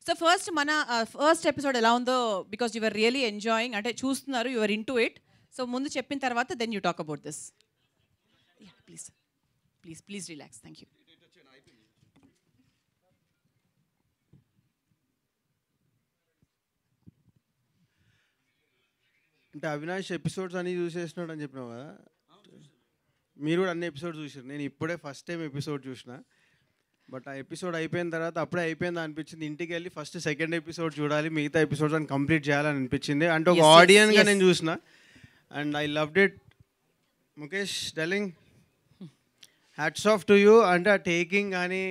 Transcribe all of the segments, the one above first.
So first మన first episode ఎలా ఉందో బికాస్ యువర్ రియలీ ఎంజాయింగ్, అంటే చూస్తున్నారు, your into it. So ముందు చెప్పిన తర్వాత then you talk about this. Please please please relax. Thank you. అంటే అవినాష్ ఎపిసోడ్స్ అన్నీ చూసేసినాడు అని చెప్పినావు కదా, మీరు కూడా అన్ని ఎపిసోడ్స్ చూసారు. నేను ఇప్పుడే ఫస్ట్ టైం ఎపిసోడ్ చూసిన. బట్ ఆ ఎపిసోడ్ అయిపోయిన తర్వాత అప్పుడే అయిపోయింది అనిపించింది. ఇంటికి వెళ్ళి ఫస్ట్ సెకండ్ ఎపిసోడ్ చూడాలి, మిగతా ఎపిసోడ్స్ అని కంప్లీట్ చేయాలని అనిపించింది. అంటే ఒక ఆడియన్గా నేను చూసిన and I loved it. Mukesh darling, hats off to you. అంటే ఆ టేకింగ్ కానీ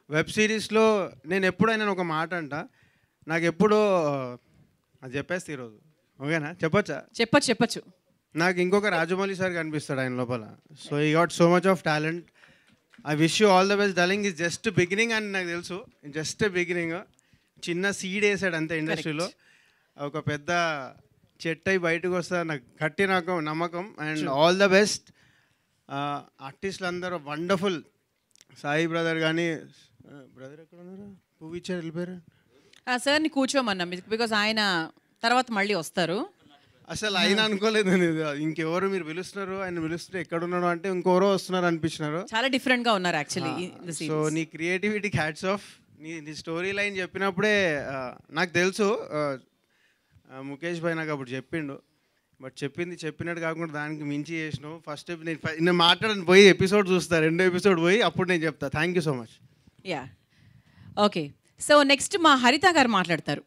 వెబ్ సిరీస్లో నేను ఎప్పుడైనా ఒక మాట అంట, నాకు ఎప్పుడో అది చెప్పేస్తే ఈరోజు ఓకేనా, చెప్పొచ్చా? చెప్పచ్చు. నాకు ఇంకొక రాజమౌళి సార్ కనిపిస్తాడు ఆయన లోపల. సో ఈ got so much of talent. I wish you all the best darling. Is just beginning అని నాకు తెలుసు, జస్ట్ బిగినింగ్. చిన్న సీడ్ వేసాడు అంతే ఇండస్ట్రీలో. ఒక పెద్ద చెట్టు అయి బయటకు వస్తా నాకు గట్టి నాకు నమ్మకం. And all the best. ఆర్టిస్టులు అందరూ వండర్ఫుల్. సాయి బ్రదర్ కానీ, బ్రదర్ ఎక్కడ ఉన్నారు? పువ్వు ఇచ్చారు వెళ్ళిపోయారు. సార్ని కూర్చోమన్నా బికాజ్ ఆయన తర్వాత మళ్ళీ వస్తారు. అసలు ఆయన అనుకోలేదు నేను, ఇంకెవరు మీరు పిలుస్తున్నారు, ఆయన పిలుస్తుంటే ఎక్కడున్నాడు అంటే ఇంకెవరో వస్తున్నారు అనిపించినారు. చాలా డిఫరెంట్గా ఉన్నారు యాక్చువల్లీ. సో నీ క్రియేటివిటీకి హ్యాట్స్ ఆఫ్. నీ స్టోరీ లైన్ చెప్పినప్పుడే నాకు తెలుసు ముఖేష్ భాయ్ నాకు అప్పుడు చెప్పిండు. బట్ చెప్పినట్టు కాకుండా దానికి మించి చేసినావు. ఫస్ట్ నేను మాట్లాడని పోయి ఎపిసోడ్ చూస్తా, 2వ ఎపిసోడ్ పోయి అప్పుడు నేను చెప్తా. Thank you so much. Yeah okay. So next మా హరిత గారు మాట్లాడతారు.